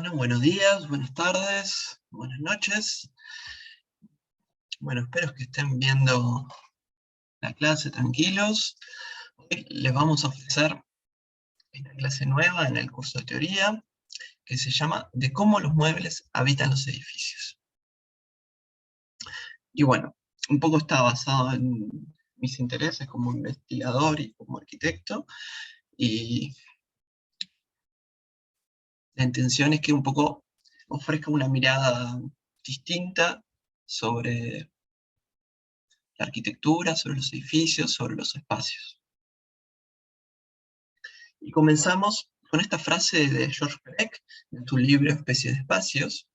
Bueno, buenos días, buenas tardes, buenas noches. Bueno, espero que estén viendo la clase tranquilos. Hoy les vamos a ofrecer esta clase nueva en el curso de teoría, que se llama De cómo los muebles habitan los edificios. Y bueno, un poco está basado en mis intereses como investigador y como arquitecto, y la intención es que un poco ofrezca una mirada distinta sobre la arquitectura, sobre los edificios, sobre los espacios. Y comenzamos con esta frase de George Perec, en su libro Especie de Espacios,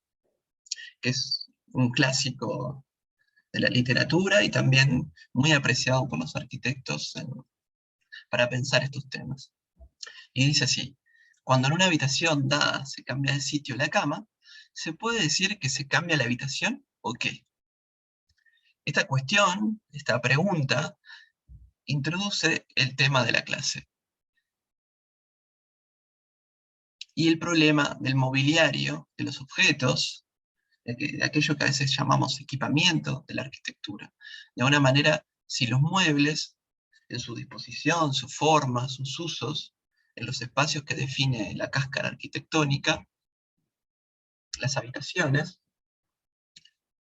que es un clásico de la literatura y también muy apreciado por los arquitectos para pensar estos temas. Y dice así: cuando en una habitación dada se cambia de sitio la cama, ¿se puede decir que se cambia la habitación o qué? Esta cuestión, esta pregunta, introduce el tema de la clase y el problema del mobiliario, de los objetos, de aquello que a veces llamamos equipamiento de la arquitectura. De alguna manera, si los muebles, en su disposición, su forma, sus usos, en los espacios que define la cáscara arquitectónica, las habitaciones,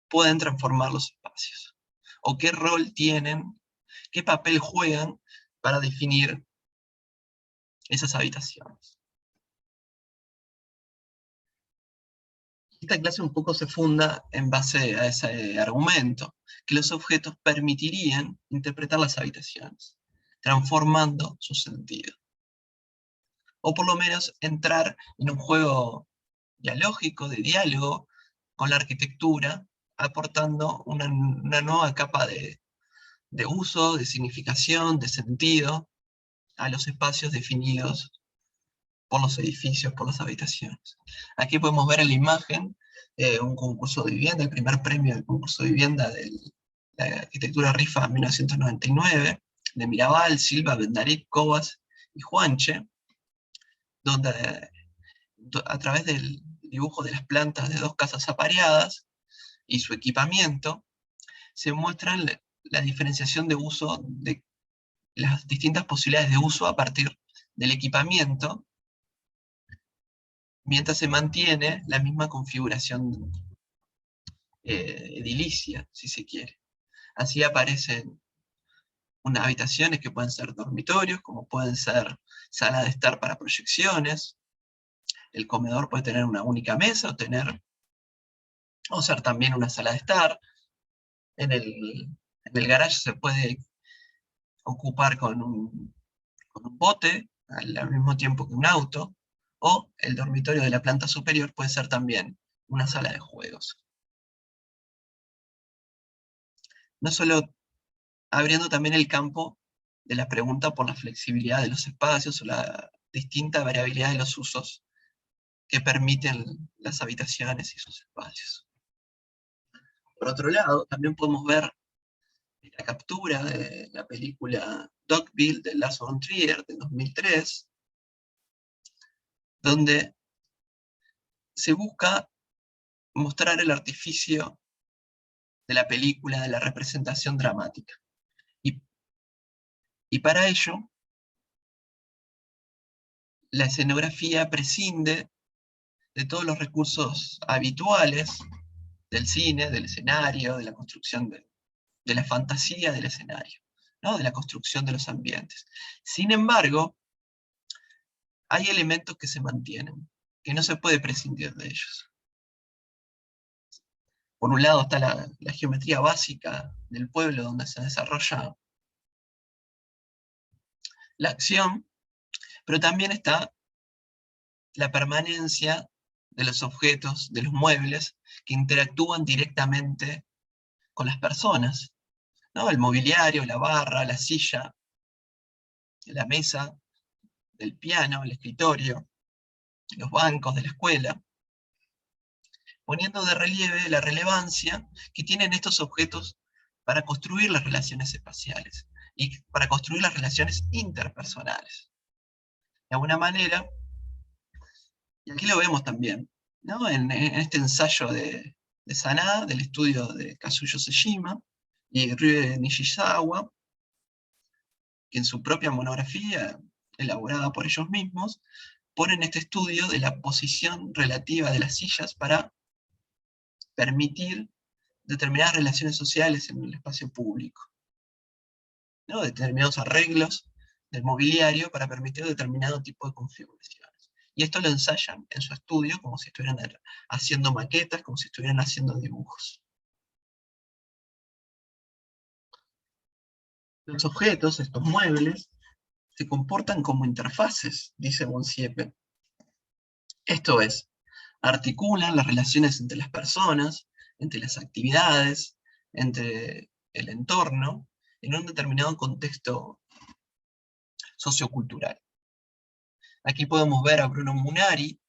pueden transformar los espacios. O qué rol tienen, qué papel juegan para definir esas habitaciones. Esta clase un poco se funda en base a ese argumento, que los objetos permitirían interpretar las habitaciones, transformando su sentido. O por lo menos entrar en un juego dialógico, de diálogo, con la arquitectura, aportando una nueva capa de uso, de significación, de sentido, a los espacios definidos por los edificios, por las habitaciones. Aquí podemos ver en la imagen un concurso de vivienda, el primer premio del concurso de vivienda de la arquitectura RIFA 1999, de Mirabal, Silva, Bendarit, Cobas y Juanche, donde a través del dibujo de las plantas de dos casas apareadas y su equipamiento, se muestran la diferenciación de uso de las distintas posibilidades de uso a partir del equipamiento, mientras se mantiene la misma configuración edilicia, si se quiere. Así aparecen unas habitaciones que pueden ser dormitorios, como pueden ser sala de estar para proyecciones. El comedor puede tener una única mesa o ser también una sala de estar. En el garage se puede ocupar con un bote al mismo tiempo que un auto, o el dormitorio de la planta superior puede ser también una sala de juegos. No solo abriendo también el campo de la pregunta por la flexibilidad de los espacios o la distinta variabilidad de los usos que permiten las habitaciones y sus espacios. Por otro lado, también podemos ver la captura de la película Dogville de Lars von Trier de 2003, donde se busca mostrar el artificio de la película, de la representación dramática. Y para ello, la escenografía prescinde de todos los recursos habituales del cine, del escenario, de la construcción de la fantasía del escenario, ¿no? De la construcción de los ambientes. Sin embargo, hay elementos que se mantienen, que no se puede prescindir de ellos. Por un lado está la geometría básica del pueblo donde se desarrolla la acción, pero también está la permanencia de los objetos, de los muebles, que interactúan directamente con las personas, ¿no? El mobiliario, la barra, la silla, la mesa, el piano, el escritorio, los bancos de la escuela, poniendo de relieve la relevancia que tienen estos objetos para construir las relaciones espaciales y para construir las relaciones interpersonales. De alguna manera, y aquí lo vemos también, ¿no? En este ensayo de Sanada, del estudio de Kazuyo Sejima y Ryu Nishizawa, que en su propia monografía, elaborada por ellos mismos, ponen este estudio de la posición relativa de las sillas para permitir determinadas relaciones sociales en el espacio público, ¿no? Determinados arreglos del mobiliario para permitir determinado tipo de configuraciones. Y esto lo ensayan en su estudio como si estuvieran haciendo maquetas, como si estuvieran haciendo dibujos. Los objetos, estos muebles, se comportan como interfaces, dice Bonciep. Esto es, articulan las relaciones entre las personas, entre las actividades, entre el entorno, en un determinado contexto sociocultural. Aquí podemos ver a Bruno Munari,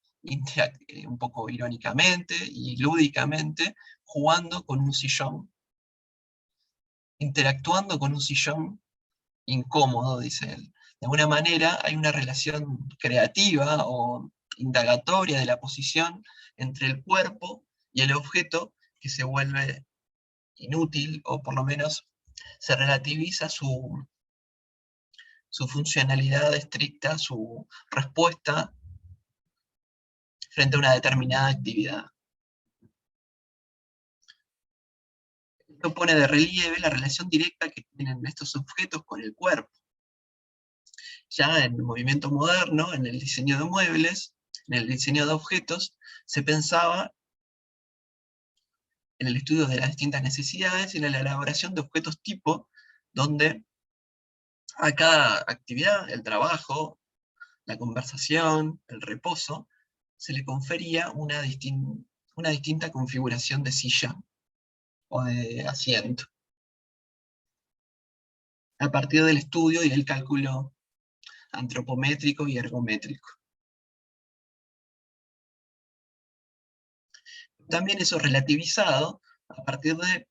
un poco irónicamente y lúdicamente, jugando con un sillón, interactuando con un sillón incómodo, dice él. De alguna manera hay una relación creativa o indagatoria de la posición entre el cuerpo y el objeto que se vuelve inútil, o por lo menos se relativiza su funcionalidad estricta, su respuesta frente a una determinada actividad. Esto pone de relieve la relación directa que tienen estos objetos con el cuerpo. Ya en el movimiento moderno, en el diseño de muebles, en el diseño de objetos, se pensaba en el estudio de las distintas necesidades y en la elaboración de objetos tipo, donde a cada actividad, el trabajo, la conversación, el reposo, se le confería una distinta configuración de silla o de asiento, a partir del estudio y el cálculo antropométrico y ergométrico. También eso relativizado a partir de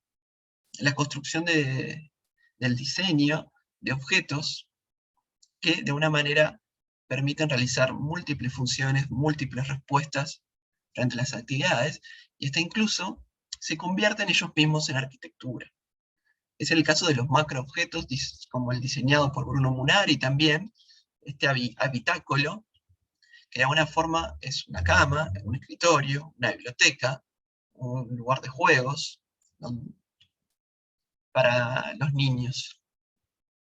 la construcción del diseño de objetos que de una manera permiten realizar múltiples funciones, múltiples respuestas frente a las actividades, y hasta incluso se convierten ellos mismos en arquitectura. Es el caso de los macroobjetos, como el diseñado por Bruno Munari también, este habitáculo, que de alguna forma es una cama, un escritorio, una biblioteca, un lugar de juegos para los niños,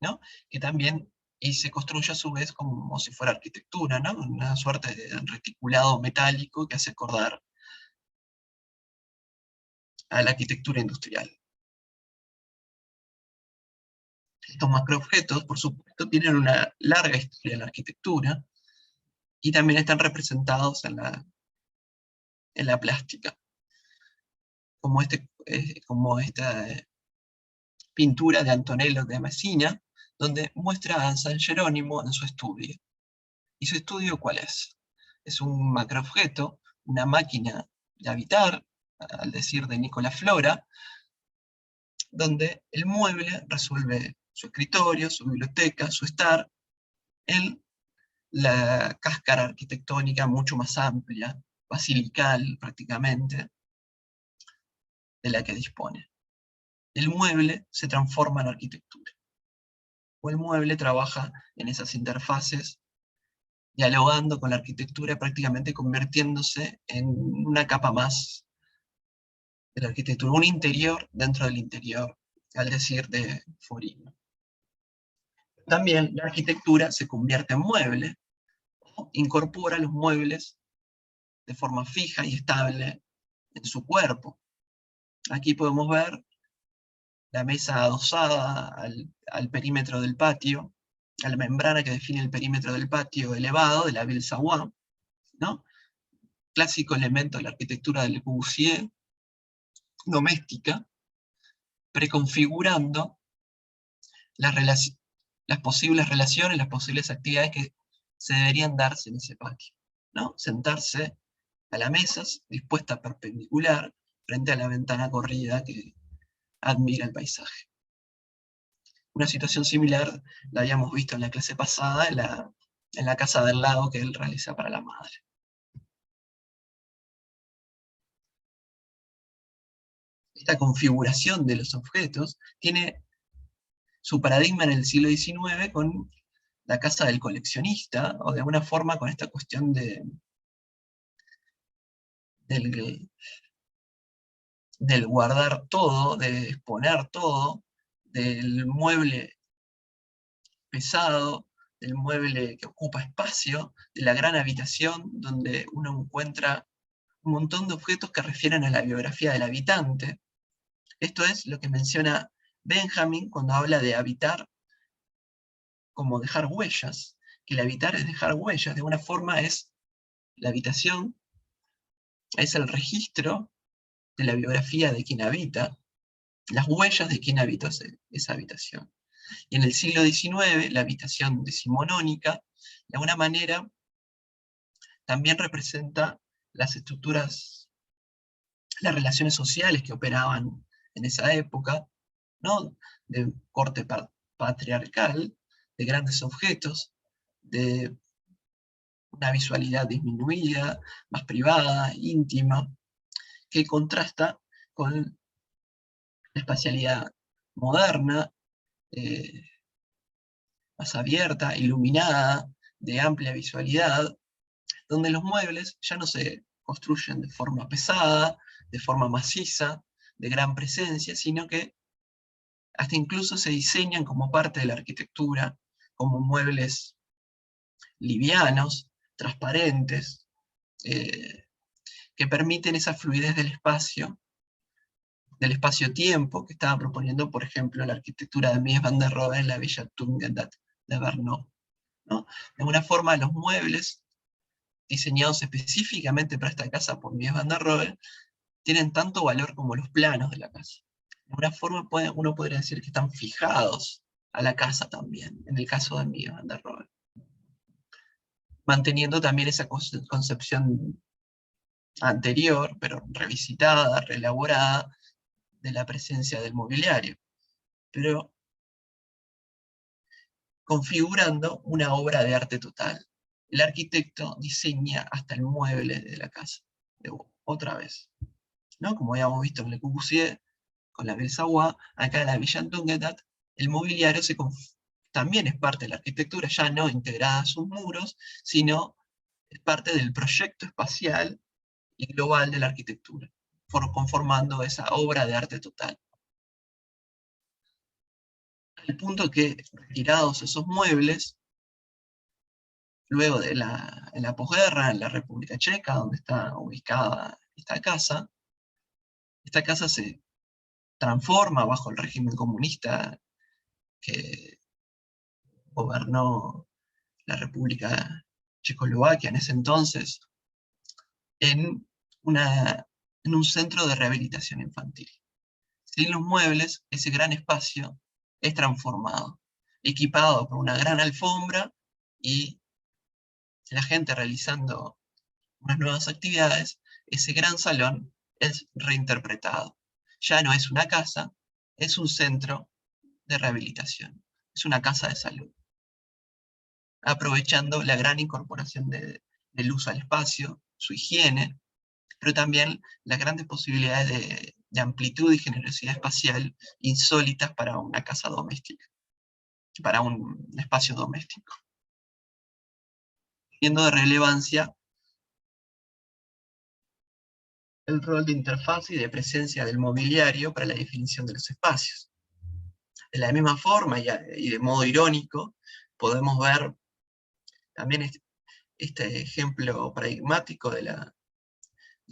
¿no? Que también y se construye a su vez como si fuera arquitectura, ¿no? Una suerte de reticulado metálico que hace acordar a la arquitectura industrial. Estos macroobjetos, por supuesto, tienen una larga historia en la arquitectura y también están representados en la plástica, como esta pintura de Antonello de Messina, donde muestra a San Jerónimo en su estudio. ¿Y su estudio cuál es? Es un macroobjeto, una máquina de habitar, al decir de Nicola Flora, donde el mueble resuelve su escritorio, su biblioteca, su estar, en la cáscara arquitectónica mucho más amplia, basilical prácticamente, de la que dispone. El mueble se transforma en arquitectura, o el mueble trabaja en esas interfaces, dialogando con la arquitectura, prácticamente convirtiéndose en una capa más de la arquitectura, un interior dentro del interior, al decir de Forino. También la arquitectura se convierte en mueble, o incorpora los muebles de forma fija y estable en su cuerpo. Aquí podemos ver la mesa adosada al perímetro del patio, a la membrana que define el perímetro del patio elevado de la Ville Savoie, ¿no? Clásico elemento de la arquitectura de Le Corbusier, doméstica, preconfigurando las posibles relaciones, las posibles actividades que se deberían darse en ese patio, ¿no? Sentarse a la mesa, dispuesta perpendicular, frente a la ventana corrida que admira el paisaje. Una situación similar la habíamos visto en la clase pasada, en la casa del lago que él realiza para la madre. esta configuración de los objetos tiene su paradigma en el siglo XIX con la casa del coleccionista, o de alguna forma con esta cuestión del, del guardar todo, de exponer todo, del mueble pesado, del mueble que ocupa espacio, de la gran habitación donde uno encuentra un montón de objetos que refieren a la biografía del habitante. Esto es lo que menciona Benjamin cuando habla de habitar como dejar huellas, que el habitar es dejar huellas, de una forma es la habitación, es el registro de la biografía de quien habita, las huellas de quien habita esa habitación. Y en el siglo XIX, la habitación decimonónica, de alguna manera, también representa las estructuras, las relaciones sociales que operaban en esa época, ¿no? De corte patriarcal, de grandes objetos, de una visualidad disminuida, más privada, íntima, que contrasta con la espacialidad moderna, eh, más abierta, iluminada, de amplia visualidad, donde los muebles ya no se construyen de forma pesada, de forma maciza, de gran presencia, sino que hasta incluso se diseñan como parte de la arquitectura, como muebles livianos, transparentes, eh, que permiten esa fluidez del espacio-tiempo que estaba proponiendo, por ejemplo, la arquitectura de Mies van der Rohe en la Villa Tugendhat de Brno, ¿no? De alguna forma, los muebles diseñados específicamente para esta casa por Mies van der Rohe tienen tanto valor como los planos de la casa. De alguna forma, uno podría decir que están fijados a la casa también, en el caso de Mies van der Rohe, manteniendo también esa concepción anterior, pero revisitada, reelaborada, de la presencia del mobiliario, pero configurando una obra de arte total. El arquitecto diseña hasta el mueble de la casa, otra vez, ¿no? Como habíamos visto en Le Corbusier, con la Belle Savoie, acá en la Villa Tugendhat, el mobiliario también es parte de la arquitectura, ya no integrada a sus muros, sino es parte del proyecto espacial y global de la arquitectura, conformando esa obra de arte total. Al punto que, retirados esos muebles, luego en la posguerra, en la República Checa, donde está ubicada esta casa se transforma bajo el régimen comunista que gobernó la República Checoslovaquia en ese entonces, en, en un centro de rehabilitación infantil. Sin los muebles, ese gran espacio es transformado, equipado con una gran alfombra y la gente realizando unas nuevas actividades, ese gran salón es reinterpretado. Ya no es una casa, es un centro de rehabilitación, es una casa de salud, aprovechando la gran incorporación del uso al espacio, su higiene, pero también las grandes posibilidades de amplitud y generosidad espacial insólitas para una casa doméstica, para un espacio doméstico. Siendo de relevancia el rol de interfaz y de presencia del mobiliario para la definición de los espacios. De la misma forma y de modo irónico, podemos ver también este ejemplo paradigmático de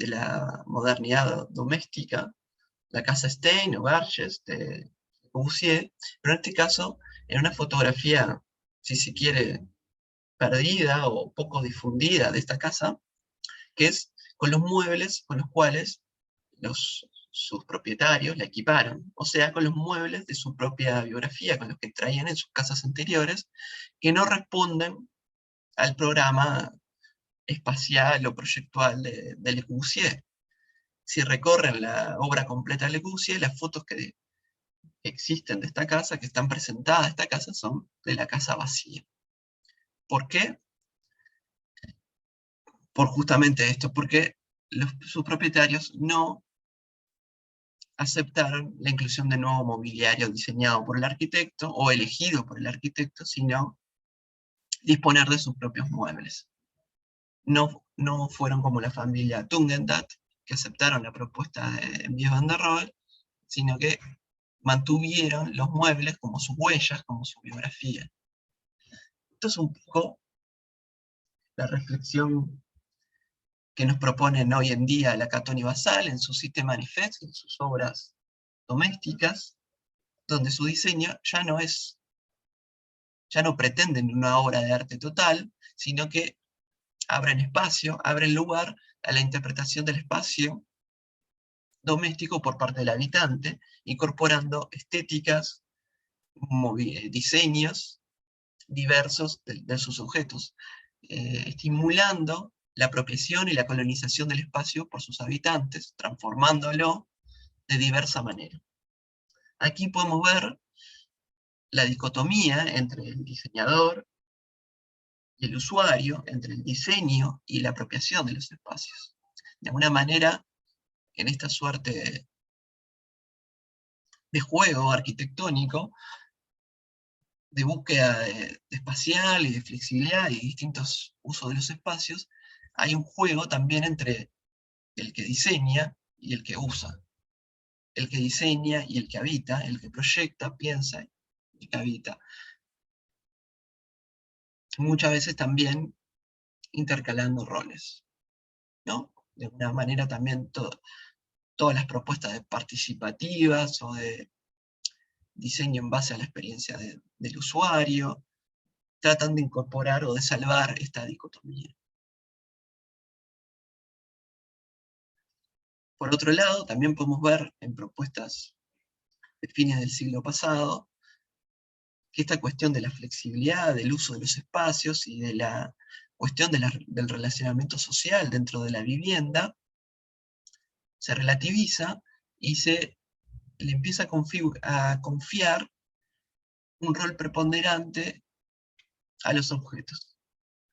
la modernidad doméstica, la casa Stein o Verges de Corbusier, pero en este caso en una fotografía, si se quiere, perdida o poco difundida de esta casa, que es con los muebles con los cuales sus propietarios la equiparon, o sea, con los muebles de su propia biografía, con los que traían en sus casas anteriores, que no responden al programa espacial o proyectual de Le Corbusier. Si recorren la obra completa de Le Corbusier, las fotos que existen de esta casa, que están presentadas de esta casa, son de la casa vacía. ¿Por qué? Por justamente esto, porque sus propietarios no aceptaron la inclusión de nuevo mobiliario diseñado por el arquitecto o elegido por el arquitecto, sino disponer de sus propios muebles. No fueron como la familia Tugendhat, que aceptaron la propuesta de Mies van der Rohe, sino que mantuvieron los muebles como sus huellas, como su biografía. Esto es un poco la reflexión que nos proponen hoy en día Lacan y Basal en su System Manifest, en sus obras domésticas, donde su diseño ya no pretenden una obra de arte total, sino que abren espacio, abren lugar a la interpretación del espacio doméstico por parte del habitante, incorporando estéticas, diseños diversos de sus objetos, estimulando la apropiación y la colonización del espacio por sus habitantes, transformándolo de diversa manera. Aquí podemos ver la dicotomía entre el diseñador y el usuario, entre el diseño y la apropiación de los espacios. De alguna manera, en esta suerte de juego arquitectónico, de búsqueda de espacial y de flexibilidad y distintos usos de los espacios, hay un juego también entre el que diseña y el que usa. El que diseña y el que habita, el que proyecta, piensa y el que habita. Muchas veces también intercalando roles, ¿no? De alguna manera también todas las propuestas de participativas o de diseño en base a la experiencia del usuario, tratan de incorporar o de salvar esta dicotomía. Por otro lado, también podemos ver en propuestas de fines del siglo pasado que esta cuestión de la flexibilidad, del uso de los espacios y de la cuestión del relacionamiento social dentro de la vivienda se relativiza y se le empieza a confiar un rol preponderante a los objetos,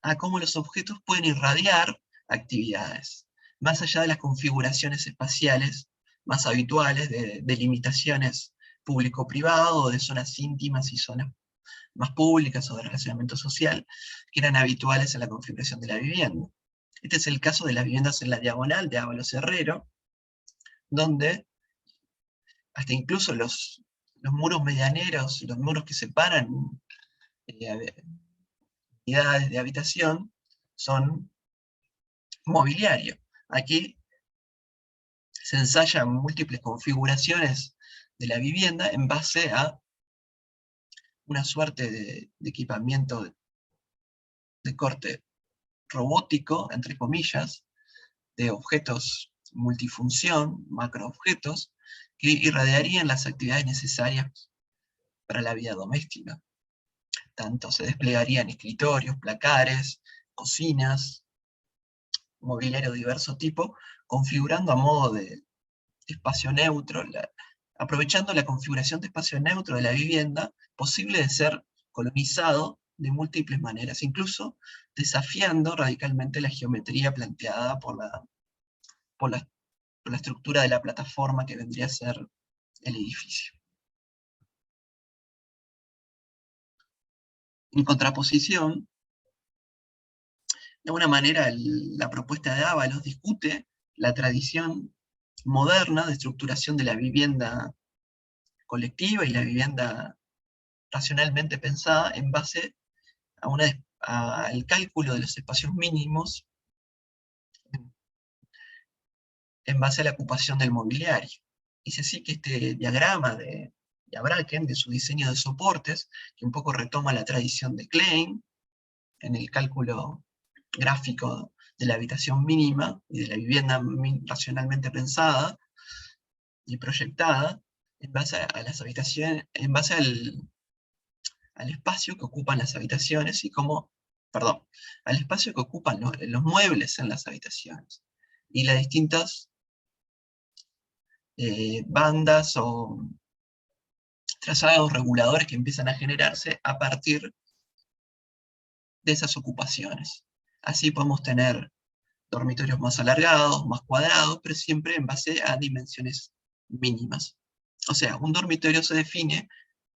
a cómo los objetos pueden irradiar actividades, más allá de las configuraciones espaciales más habituales de limitaciones público-privado, o de zonas íntimas y zonas más públicas o de relacionamiento social, que eran habituales en la configuración de la vivienda. Este es el caso de las viviendas en la diagonal de Ábalos Herrero, donde hasta incluso los muros medianeros, los muros que separan unidades de habitación, son mobiliario. Aquí se ensayan múltiples configuraciones de la vivienda en base a una suerte de equipamiento de corte robótico, entre comillas, de objetos multifunción, macroobjetos, que irradiarían las actividades necesarias para la vida doméstica. Tanto se desplegarían escritorios, placares, cocinas, mobiliario de diverso tipo, configurando a modo de espacio neutro, aprovechando la configuración de espacio neutro de la vivienda, posible de ser colonizado de múltiples maneras, incluso desafiando radicalmente la geometría planteada por la estructura de la plataforma que vendría a ser el edificio. En contraposición, de alguna manera la propuesta de Ábalos discute la tradición moderna de estructuración de la vivienda colectiva y la vivienda racionalmente pensada en base al cálculo de los espacios mínimos en base a la ocupación del mobiliario. Dice así que este diagrama de Bracken, de su diseño de soportes, que un poco retoma la tradición de Klein, en el cálculo gráfico de la habitación mínima y de la vivienda racionalmente pensada y proyectada, en base a las habitaciones, en base al espacio que ocupan las habitaciones y al espacio que ocupan los muebles en las habitaciones y las distintas bandas o trazados reguladores que empiezan a generarse a partir de esas ocupaciones. Así podemos tener dormitorios más alargados, más cuadrados, pero siempre en base a dimensiones mínimas. O sea, un dormitorio se define,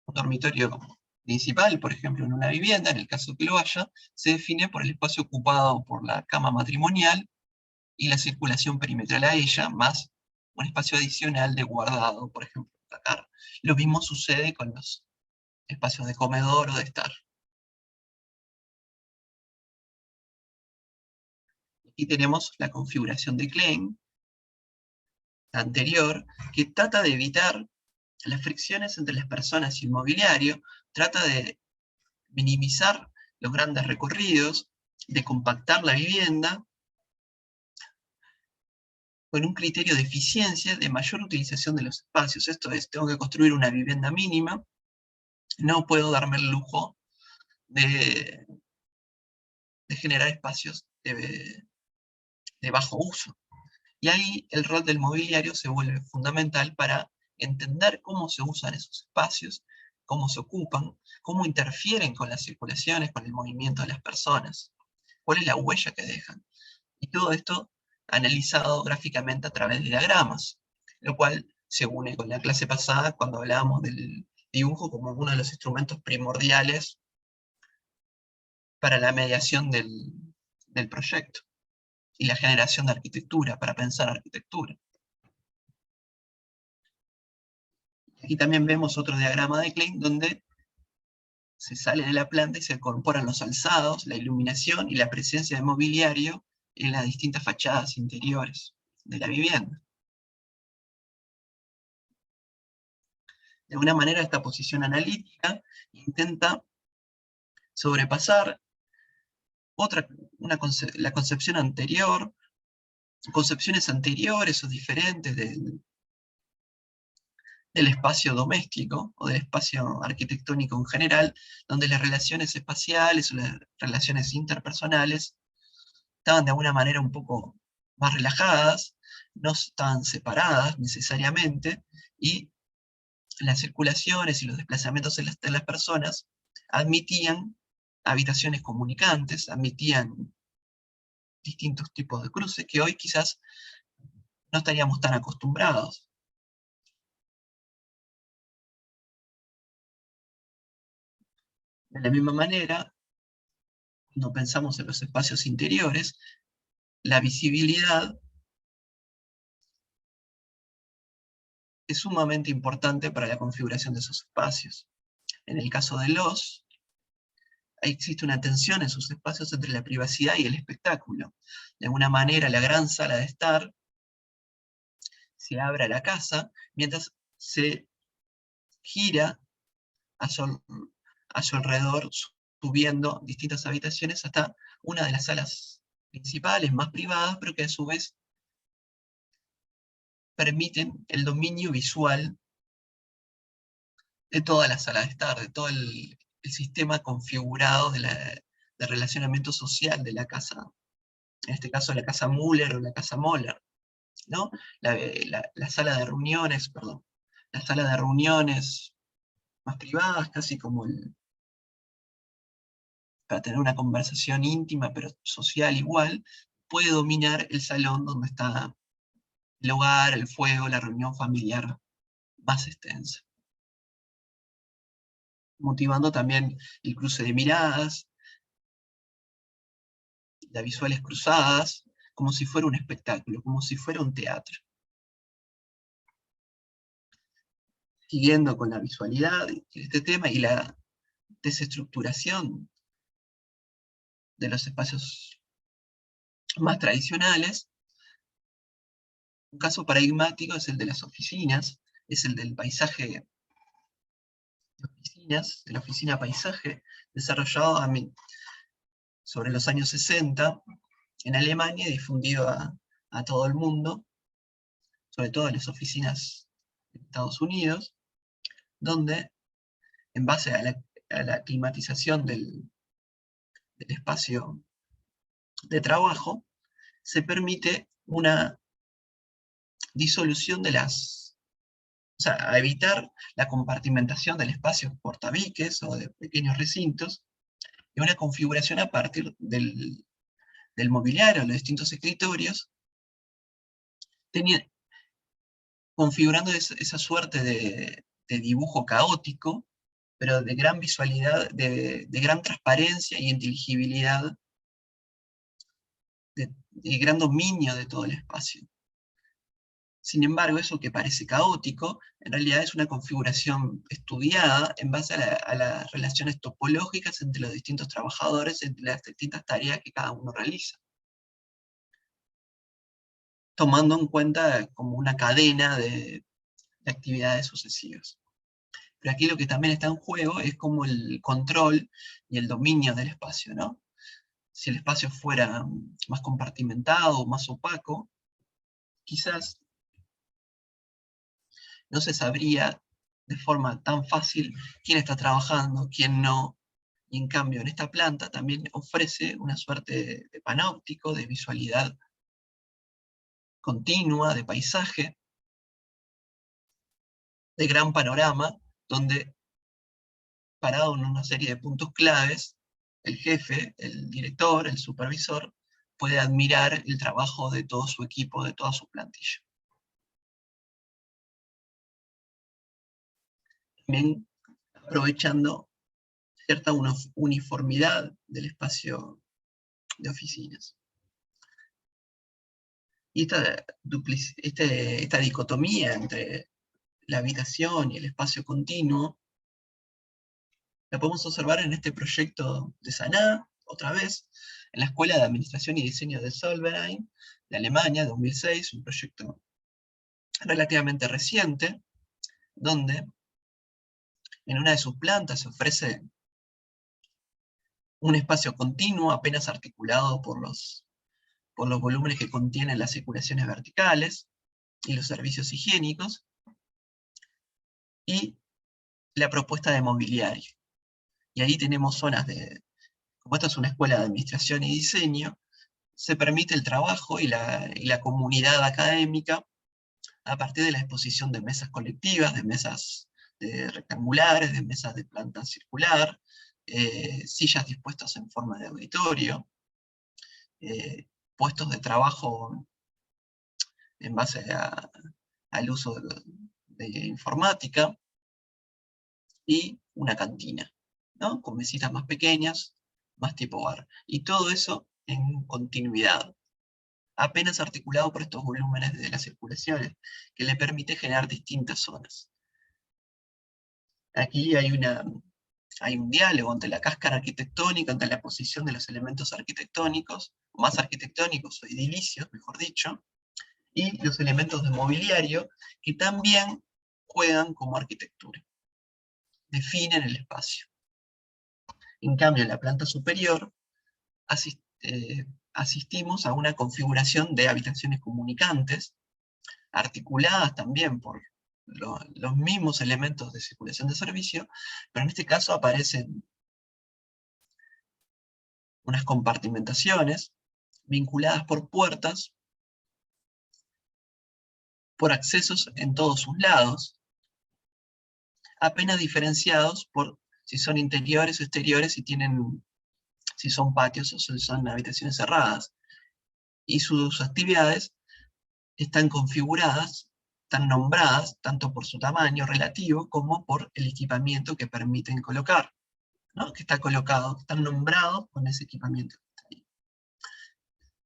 un dormitorio principal, por ejemplo, en una vivienda, en el caso que lo haya, se define por el espacio ocupado por la cama matrimonial y la circulación perimetral a ella, más un espacio adicional de guardado, por ejemplo, sacar. Lo mismo sucede con los espacios de comedor o de estar. Aquí tenemos la configuración de Klein anterior, que trata de evitar las fricciones entre las personas y el mobiliario, trata de minimizar los grandes recorridos, de compactar la vivienda, con un criterio de eficiencia, de mayor utilización de los espacios. Esto es, tengo que construir una vivienda mínima, no puedo darme el lujo de, de generar espacios de bajo uso. Y ahí el rol del mobiliario se vuelve fundamental para entender cómo se usan esos espacios, cómo se ocupan, cómo interfieren con las circulaciones, con el movimiento de las personas, cuál es la huella que dejan. Y todo esto analizado gráficamente a través de diagramas, lo cual se une con la clase pasada cuando hablábamos del dibujo como uno de los instrumentos primordiales para la mediación del proyecto y la generación de arquitectura, para pensar arquitectura. Aquí también vemos otro diagrama de Klein donde se sale de la planta y se incorporan los alzados, la iluminación y la presencia de mobiliario en las distintas fachadas interiores de la vivienda. De alguna manera esta posición analítica intenta sobrepasar la concepción anterior, concepciones anteriores o diferentes del espacio doméstico o del espacio arquitectónico en general, donde las relaciones espaciales o las relaciones interpersonales estaban de alguna manera un poco más relajadas, no estaban separadas necesariamente, y las circulaciones y los desplazamientos de las personas admitían habitaciones comunicantes, admitían distintos tipos de cruces que hoy quizás no estaríamos tan acostumbrados. De la misma manera, cuando pensamos en los espacios interiores, la visibilidad es sumamente importante para la configuración de esos espacios. En el caso de existe una tensión en sus espacios entre la privacidad y el espectáculo. De alguna manera, la gran sala de estar se abre a la casa, mientras se gira a su alrededor, subiendo distintas habitaciones hasta una de las salas principales, más privadas, pero que a su vez permiten el dominio visual de toda la sala de estar, de todo el sistema configurado de relacionamiento social de la casa, en este caso la casa Müller o la casa Moller, ¿no? La sala de reuniones, perdón, la sala de reuniones más privadas, casi como para tener una conversación íntima, pero social igual, puede dominar el salón donde está el hogar, el fuego, la reunión familiar más extensa. Motivando también el cruce de miradas, las visuales cruzadas, como si fuera un espectáculo, como si fuera un teatro. Siguiendo con la visualidad de este tema y la desestructuración de los espacios más tradicionales, un caso paradigmático es el de las oficinas, es el del paisaje de oficinas, de la oficina paisaje, desarrollado sobre los años 60 en Alemania y difundido a todo el mundo, sobre todo en las oficinas de Estados Unidos, donde en base a la climatización del espacio de trabajo, se permite una disolución o sea, a evitar la compartimentación del espacio por tabiques o de pequeños recintos, y una configuración a partir del mobiliario, los distintos escritorios, configurando esa suerte de dibujo caótico, pero de gran visualidad, de gran transparencia y inteligibilidad, de gran dominio de todo el espacio. Sin embargo, eso que parece caótico, en realidad es una configuración estudiada en base a las relaciones topológicas entre los distintos trabajadores, entre las distintas tareas que cada uno realiza, tomando en cuenta como una cadena de actividades sucesivas. Pero aquí lo que también está en juego es como el control y el dominio del espacio, ¿no? Si el espacio fuera más compartimentado, más opaco, quizás no se sabría de forma tan fácil quién está trabajando, quién no. Y en cambio, en esta planta también ofrece una suerte de panóptico, de visualidad continua, de paisaje, de gran panorama, donde parado en una serie de puntos claves, el jefe, el director, el supervisor, puede admirar el trabajo de todo su equipo, de toda su plantilla. También aprovechando cierta uniformidad del espacio de oficinas. Y esta dicotomía entre la habitación y el espacio continuo la podemos observar en este proyecto de Saná, otra vez, en la Escuela de Administración y Diseño de Solverein, de Alemania, 2006, un proyecto relativamente reciente, donde en una de sus plantas se ofrece un espacio continuo apenas articulado por los volúmenes que contienen las circulaciones verticales y los servicios higiénicos, y la propuesta de mobiliario. Y ahí tenemos zonas como esta es una escuela de administración y diseño, se permite el trabajo y la comunidad académica a partir de la exposición de mesas colectivas, de mesas rectangulares, de mesas de planta circular, sillas dispuestas en forma de auditorio, puestos de trabajo en base al uso de informática, y una cantina, ¿no? Con mesitas más pequeñas, más tipo bar. Y todo eso en continuidad, apenas articulado por estos volúmenes de las circulaciones, que le permite generar distintas zonas. Aquí hay un diálogo entre la cáscara arquitectónica, entre la posición de los elementos arquitectónicos, más arquitectónicos o edilicios, mejor dicho, y los elementos de mobiliario, que también juegan como arquitectura, definen el espacio. En cambio, en la planta superior asistimos a una configuración de habitaciones comunicantes, articuladas también por los mismos elementos de circulación de servicio, pero en este caso aparecen unas compartimentaciones vinculadas por puertas, por accesos en todos sus lados, apenas diferenciados por si son interiores o exteriores, si son patios o si son habitaciones cerradas. Y sus actividades están configuradas, están nombradas, tanto por su tamaño relativo como por el equipamiento que permiten colocar, ¿no? Que está colocado, están nombrados con ese equipamiento que está ahí.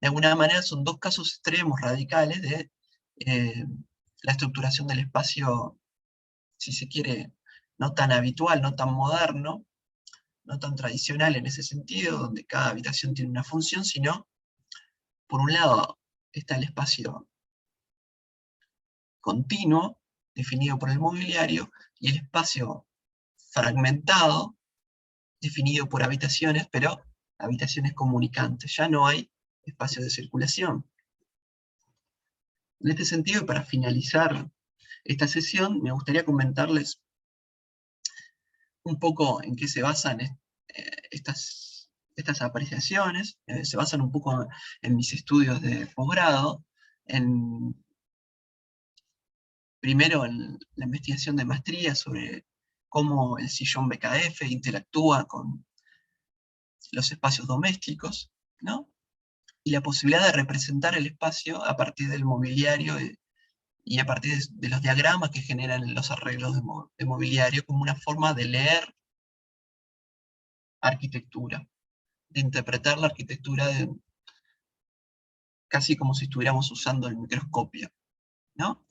De alguna manera son dos casos extremos radicales de la estructuración del espacio, si se quiere, no tan habitual, no tan moderno, no tan tradicional en ese sentido, donde cada habitación tiene una función, sino, por un lado, está el espacio continuo, definido por el mobiliario, y el espacio fragmentado, definido por habitaciones, pero habitaciones comunicantes. Ya no hay espacio de circulación. En este sentido, para finalizar esta sesión, me gustaría comentarles un poco en qué se basan estas apreciaciones. Se basan un poco en mis estudios de posgrado, primero en la investigación de maestría sobre cómo el sillón BKF interactúa con los espacios domésticos, ¿no? Y la posibilidad de representar el espacio a partir del mobiliario y a partir de los diagramas que generan los arreglos de mobiliario como una forma de leer arquitectura, de interpretar la arquitectura casi como si estuviéramos usando el microscopio, ¿no?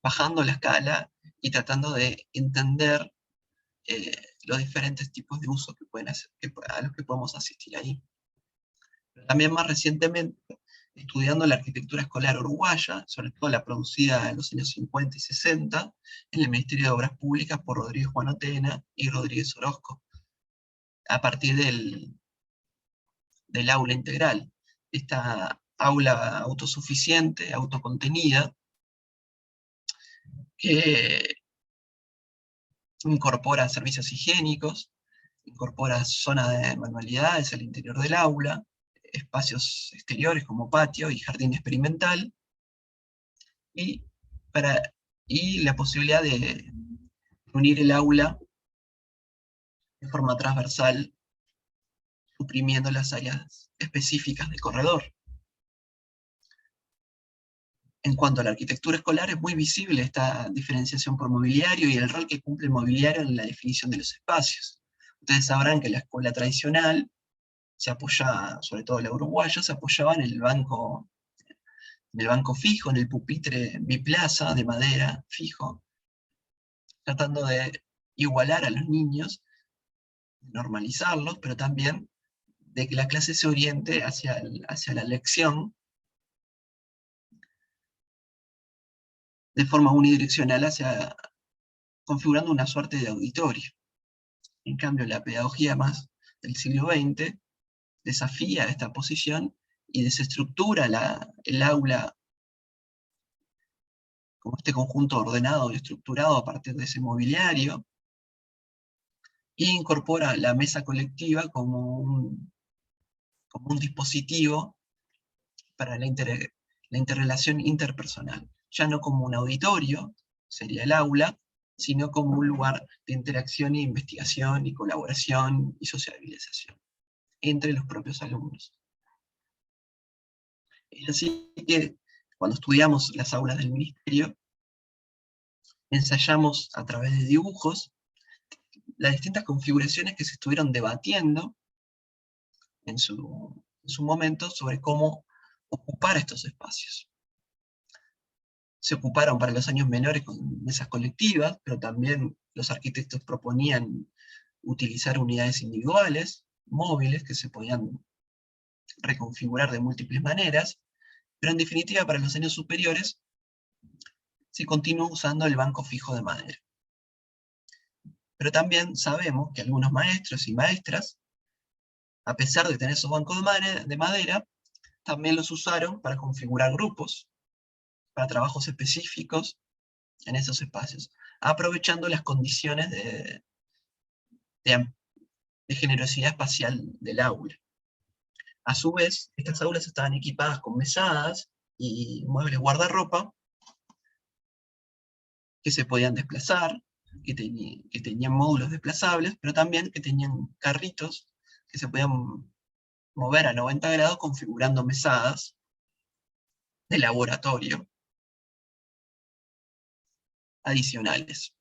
Bajando la escala y tratando de entender los diferentes tipos de usos que pueden hacer, a los que podemos asistir ahí. Pero también más recientemente, estudiando la arquitectura escolar uruguaya, sobre todo la producida en los años 50 y 60, en el Ministerio de Obras Públicas por Rodríguez Juanotena y Rodríguez Orozco, a partir del aula integral. Esta aula autosuficiente, autocontenida, que incorpora servicios higiénicos, incorpora zona de manualidades al interior del aula, espacios exteriores como patio y jardín experimental, y, y la posibilidad de unir el aula de forma transversal, suprimiendo las áreas específicas del corredor. En cuanto a la arquitectura escolar, es muy visible esta diferenciación por mobiliario y el rol que cumple el mobiliario en la definición de los espacios. Ustedes sabrán que la escuela tradicional se apoya, sobre todo la uruguaya, se apoyaba en el banco fijo, en el pupitre biplaza de madera fijo, tratando de igualar a los niños, normalizarlos, pero también de que la clase se oriente hacia la lección de forma unidireccional, configurando una suerte de auditorio. En cambio, la pedagogía más del siglo XX desafía esta posición y desestructura el aula como este conjunto ordenado y estructurado a partir de ese mobiliario, e incorpora la mesa colectiva como un dispositivo para la interrelación interpersonal, ya no como un auditorio, sería el aula, sino como un lugar de interacción e investigación y colaboración y sociabilización entre los propios alumnos. Es así que cuando estudiamos las aulas del ministerio, ensayamos a través de dibujos las distintas configuraciones que se estuvieron debatiendo en su momento sobre cómo ocupar estos espacios. Se ocuparon para los años menores con mesas colectivas, pero también los arquitectos proponían utilizar unidades individuales, móviles, que se podían reconfigurar de múltiples maneras, pero en definitiva para los años superiores se continuó usando el banco fijo de madera. Pero también sabemos que algunos maestros y maestras, a pesar de tener esos bancos de madera, también los usaron para configurar grupos, para trabajos específicos en esos espacios, aprovechando las condiciones de generosidad espacial del aula. A su vez, estas aulas estaban equipadas con mesadas y muebles guardarropa que se podían desplazar, que tenían módulos desplazables, pero también que tenían carritos que se podían mover a 90 grados configurando mesadas de laboratorio adicionales,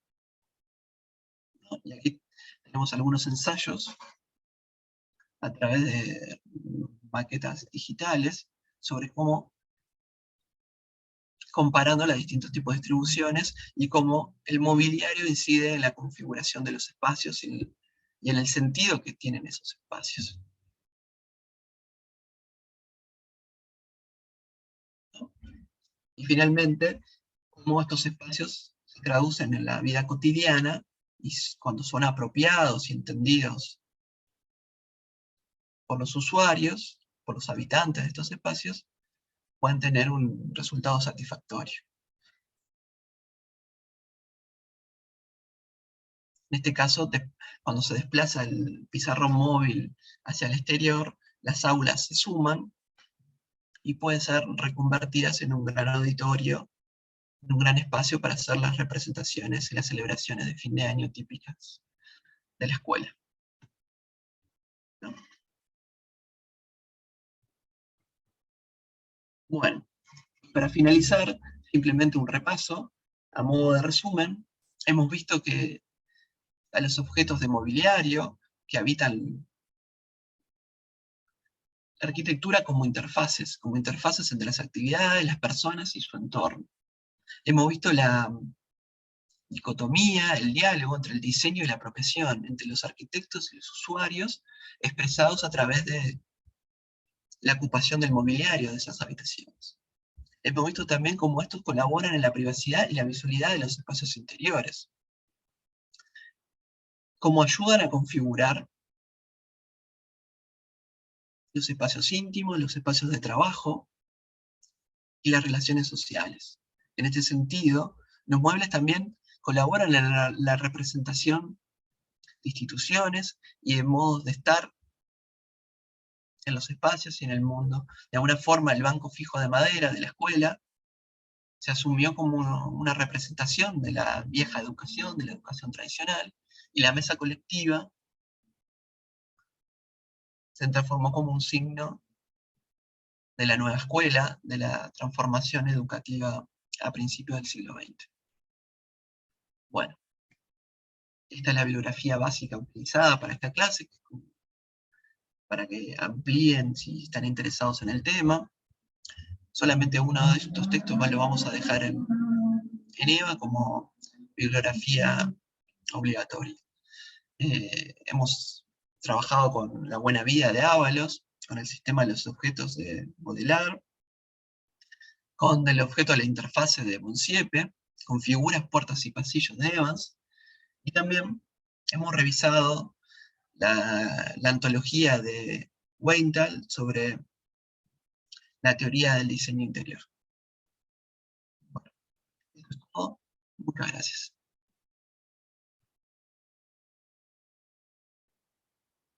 ¿no? Y aquí tenemos algunos ensayos a través de maquetas digitales sobre cómo, comparando los distintos tipos de distribuciones y cómo el mobiliario incide en la configuración de los espacios y en el sentido que tienen esos espacios, ¿no? Y finalmente, cómo estos espacios se traducen en la vida cotidiana y cuando son apropiados y entendidos por los usuarios, por los habitantes de estos espacios, pueden tener un resultado satisfactorio. En este caso, cuando se desplaza el pizarrón móvil hacia el exterior, las aulas se suman y pueden ser reconvertidas en un gran auditorio, en un gran espacio para hacer las representaciones y las celebraciones de fin de año típicas de la escuela, ¿no? Bueno, para finalizar, simplemente un repaso, a modo de resumen, hemos visto que a los objetos de mobiliario que habitan la arquitectura como interfaces entre las actividades, las personas y su entorno. Hemos visto la dicotomía, el diálogo entre el diseño y la apropiación, entre los arquitectos y los usuarios, expresados a través de la ocupación del mobiliario de esas habitaciones. Hemos visto también cómo estos colaboran en la privacidad y la visualidad de los espacios interiores, cómo ayudan a configurar los espacios íntimos, los espacios de trabajo y las relaciones sociales. En este sentido, los muebles también colaboran en la representación de instituciones y de modos de estar en los espacios y en el mundo. De alguna forma, el banco fijo de madera de la escuela se asumió como una representación de la vieja educación, de la educación tradicional, y la mesa colectiva se transformó como un signo de la nueva escuela, de la transformación educativa a principios del siglo XX. Bueno, esta es la bibliografía básica utilizada para esta clase, para que amplíen si están interesados en el tema. Solamente uno de estos textos lo vamos a dejar en EVA como bibliografía obligatoria. Hemos trabajado con La Buena Vida de Ábalos, con el sistema de los objetos de Baudelaire, con el objeto de la interfase de Monsiepe, con figuras, puertas y pasillos de Evans, y también hemos revisado la antología de Weinthal sobre la teoría del diseño interior. Bueno, eso es todo. Muchas gracias.